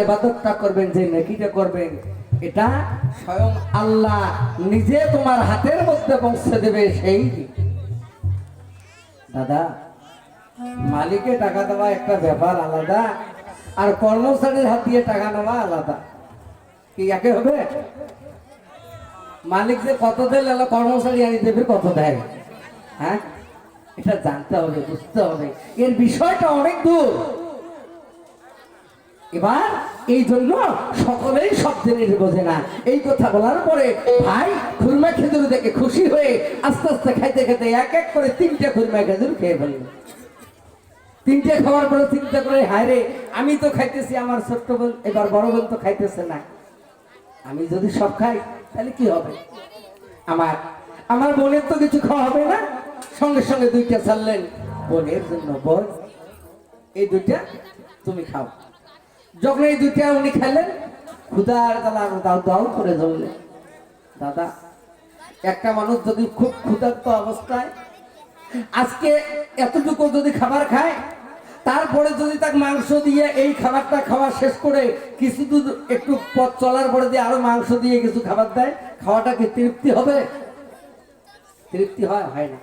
ইবাদতটা করবেন, যে নেকিটা করবেন, এটা স্বয়ং আল্লাহ নিজে তোমার হাতের মধ্যে পৌঁছে দেবে সেই দিন। দাদা, মালিকে টাকা দেওয়া একটা ব্যাপার আলাদা, আর কর্মচারীর হাত দিয়ে টাকা নেওয়া আলাদা। কি একে হবে? মালিক যে কত দেয়, কর্মচারী আনি দেবে কত দেয়? হ্যাঁ, এটা জানতে হবে, বুঝতে হবে, এর বিষয়টা অনেক দূর। এবার এই জন্য সকলেই সব জিনিস বোঝে না। এই কথা বলার পরে ভাই খুরমা খেজুর দেখে খুশি হয়ে আস্তে আস্তে খাইতে খাইতে এক এক করে 3টে খুরমা খেজুর খেয়ে ফেলল। 3টে খাওয়ার পরে চিন্তা করে, হায় রে, আমি তো খাইতেছি, আমার ছোট্ট বোন, এবার বড় বোন তো খাইতেছে না, আমি যদি সব খাই তাহলে কি হবে? আমার বোনের তো কিছু খাওয়া হবে না। সঙ্গে সঙ্গে 2টা ছাড়লেন বোনের জন্য। বোন, এই 2টা তুমি খাও। যখন এই 2টা উনি খেলেন, ক্ষুধার জ্বালা দাও দাও করে জ্বললেন। দাদা, একটা মানুষ যদি খুব ক্ষুধার্ত অবস্থায় আজকে এতটুকু যদি খাবার খায়, তারপরে যদি তাকে মাংস দিয়ে এই খাবারটা খাওয়া শেষ করে কিছু দূর একটু পথ চলার পরে দিয়ে আরো মাংস দিয়ে কিছু খাবার দেয়, খাওয়াটা কি তৃপ্তি হবে? তৃপ্তি হয় না।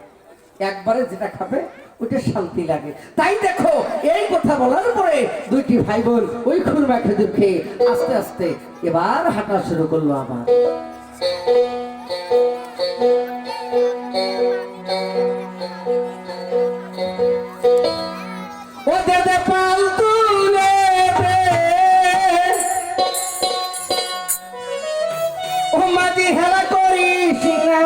একবারে যেটা খাবে ওটা শান্তি লাগে। তাই দেখো, এই কথা বলার পরে 2টি ভাই বোন ওই খুরমা খেজুর খেয়ে আস্তে আস্তে এবার হাঁটা শুরু করলো। আবার ও দাদা পাল তুলে দে, ও মাঝি হেলা করিস না,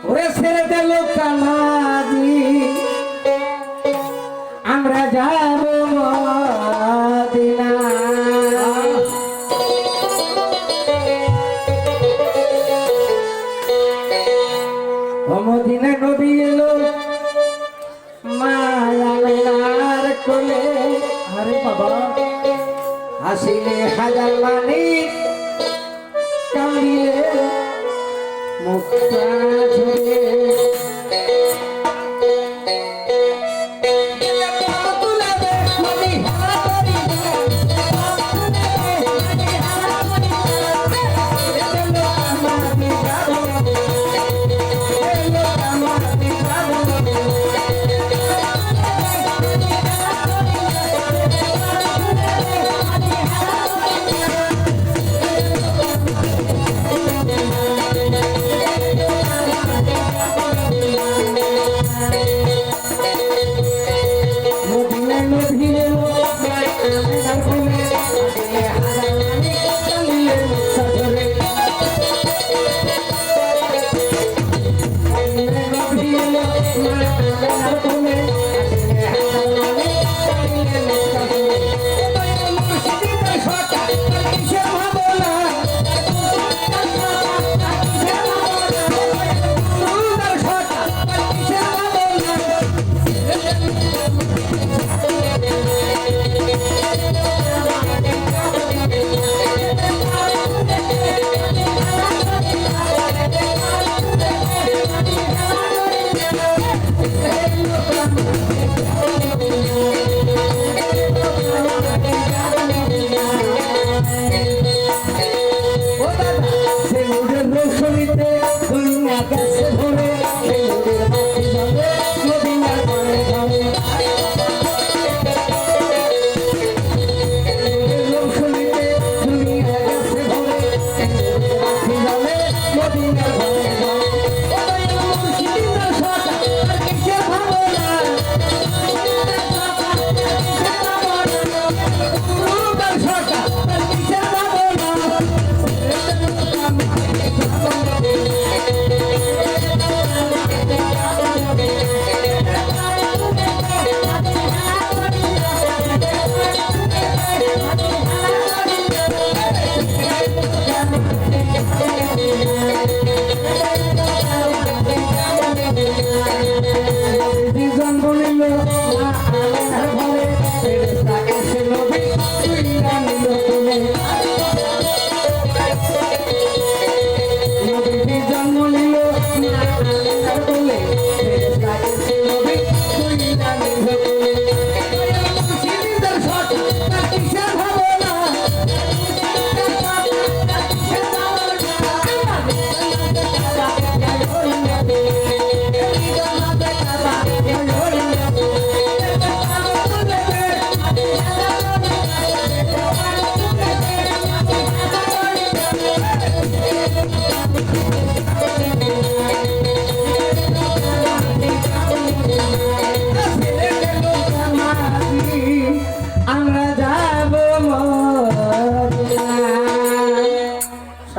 ওরে ছেড়ে দিল কামাজি, আমরা যাব মদিনা। মদিনা নবী এলো মায়ার কোলে, আরে বাবা, হাসিলে হাজার মানি, কান্দিলে মুক্তা ঝরে। ভরে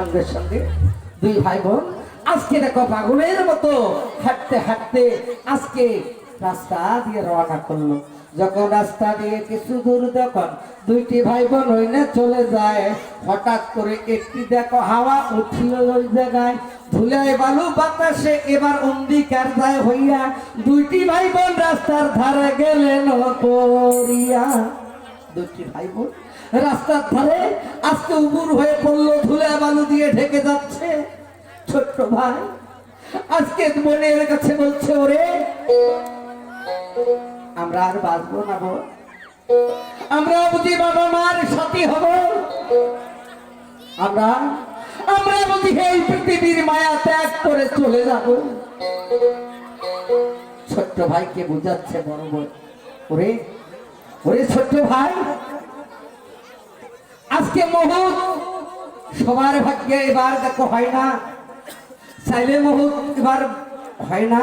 সঙ্গে সঙ্গে দুই ভাই বোন আজকে দেখো পাগলের মতো হাঁটতে হাঁটতে আজকে রাস্তা দিয়ে রওনা করলো। যখন রাস্তা দিয়ে কিছু দূর যখন দুইটি ভাই বোন হইলে চলে যায়, হঠাৎ করে একটি দেখো হাওয়া উঠিল ওই জায়গায়, ধুলায় বালু বাতাসে এবার অন্ধকার যায় হইয়া দুইটি ভাই বোন রাস্তার ধারে গেলেন পড়িয়া। দুইটি ভাই বোন রাস্তার ধারে আজকে উবুর হয়ে পড়লো, ধুলা বালু দিয়ে ঢেকে যাচ্ছে। ছোট্ট ভাই আজকে বোনের কাছে বলছে, ওরে আমরা আর বাঁচবো না গো, আমরা বুঝি বাবা মার সাথী হব, আমরা আমরা বুঝি এই পৃথিবীর মায়া ত্যাগ করে চলে যাব। ছোট্ট ভাইকে বুঝাচ্ছে বড় বোন, ওরে ওরে ছোট্ট ভাই, আজকে মুহূর্ত সবার ভাগ্যে এবার দেখো হয় না, চাইলে মুহূর্ত এবার হয় না।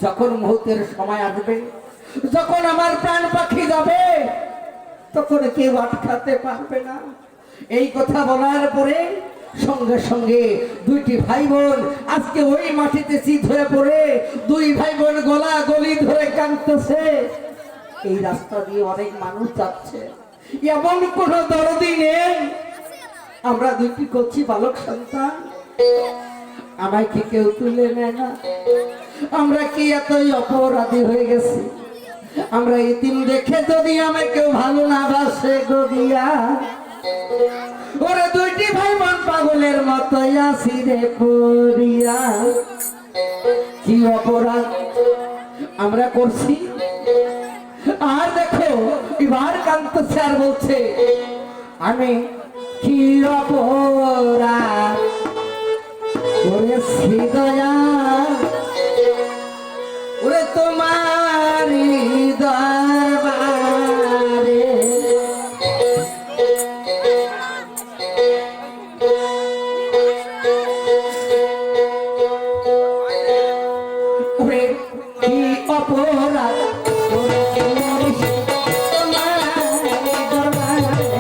যখন মুহূর্তের সময় আসবে, যখন আমার প্রাণ পাখি যাবে, তখন কেউ আটকাতে পারবে না। এই কথা বলার পরে সঙ্গে সঙ্গে দুইটি ভাই বোন আজকে ওই মাটিতে চিত হয়ে পড়ে দুই ভাই বোন গলা গলি ধরে কাঁদতেছে। এই রাস্তা দিয়ে অনেক মানুষ যাচ্ছে, এমন কোন দরদি নেই। আমরা দুইটি করছি বালক সন্তান, আমায় কি কেউ তুলে নেয় না? আমরা কি এতই অপরাধী হয়ে গেছি? আমরা এতিম দেখে যদি আমায় কেউ ভালো না বাসে গদিয়া, ওরা দুইটি ভাই বোন পাগলের মতোই আসি রে পড়িয়া। কি অপরাধ আমরা করছি? আর দেখো এবার কাঁদতেছে আর বলছে, আমি কি অপরাধ করেছি দয়া, ওরে তোমার দরবারে। ওরে কি অপরাধ করেছি তোমার দরবারে,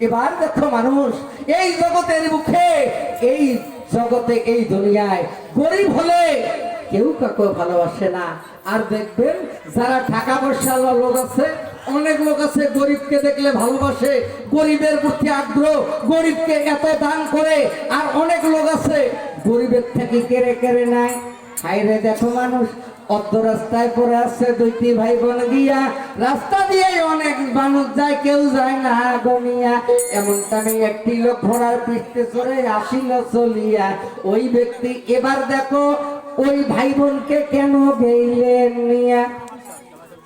এবার দেখো মানুষ এই জগতের মুখে, এই জগতে, এই দুনিয়ায় গরিব হলে কেউ কাউকে ভালোবাসে না। আর দেখবেন যারা টাকা পয়সা লোক আছে, অনেক লোক আছে গরিবকে দেখলে ভালোবাসে, গরিবের প্রতি আগ্রহ, গরিবকে এত দান করে। আর অনেক লোক আছে গরিবের থেকে কেড়ে কেড়ে নেয়। হাইরে দেখো মানুষ অর্ধ রাস্তায় পড়ে আছে দুইটি ভাই বোন গিয়া, রাস্তা দিয়ে অনেক মানুষ যায়, কেউ যায় না গনিয়া। এমন টানে একটি লোক ঘোড়ার পিঠে চড়ে আসিল চলিয়া। ওই ব্যক্তি এবার দেখো ওই ভাই বোনকে কেন গেইলেন নিয়া।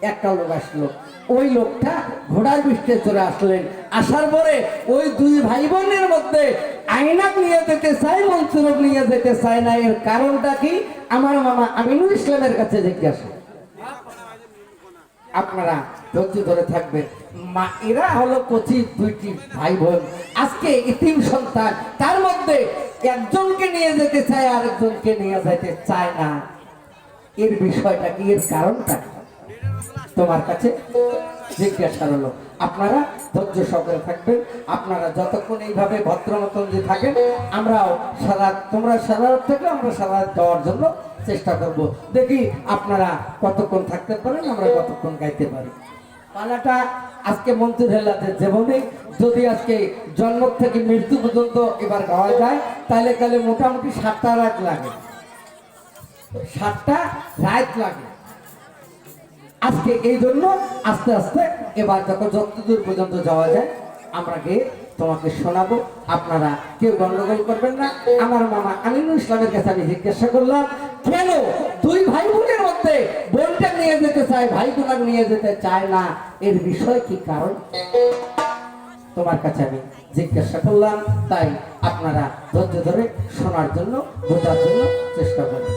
একটা লোক আসলো, ওই লোকটা ঘোড়ার পিঠে চড়ে আসলেন। আসার পরে ওই দুই ভাই বোনের মধ্যে আইনাক নিয়ে যেতে চায়, মনসুরক নিয়ে যেতে চায় না। এর কারণটা কি? আমার মামা আমিনুল ইসলামের কাছে জিজ্ঞাসা। আপনারা ধৈর্য ধরে থাকবেন। মা এরা হলো কচি দুইটি ভাই বোন, আজকে এতিম সন্তান, তার মধ্যে একজনকে নিয়ে যেতে চায় আর একজনকে নিয়ে যেতে চায় না। এর বিষয়টা কি, এর কারণটা তোমার কাছে জিজ্ঞাসা হলো। আপনারা ধৈর্য সহকারে থাকবেন। আপনারা যতক্ষণ এইভাবে ভদ্র মতন যে থাকেন, আমরাও সারা, তোমরা সারা থেকে আমরা সারা দেওয়ার জন্য চেষ্টা করব। দেখি আপনারা কতক্ষণ থাকতে পারেন, আমরা কতক্ষণ গাইতে পারি। পালাটা আজকে মন্ত্রীর হেলাতে জীবনে যদি আজকে জন্ম থেকে মৃত্যু পর্যন্ত এবার গাওয়া যায়, তাহলে তাহলে মোটামুটি 7টা রাত লাগে, 7টা রাত লাগে আজকে। এই জন্য আস্তে আস্তে এবার যতদূর পর্যন্ত যাওয়া যায় আমরা গিয়ে তোমাকে শোনাবো। আপনারা কেউ গন্ডগোল করবেন না। আমার মামা আমিনুল ইসলামের কাছে আমি জিজ্ঞাসা করলাম, কেন দুই ভাই বোনের মধ্যে বোনটা নিয়ে যেতে চায়, ভাই বোনাকে নিয়ে যেতে চায় না, এর বিষয় কি কারণ তোমার কাছে আমি জিজ্ঞাসা করলাম। তাই আপনারা ধৈর্য ধরে শোনার জন্য, বোঝার জন্য চেষ্টা করুন।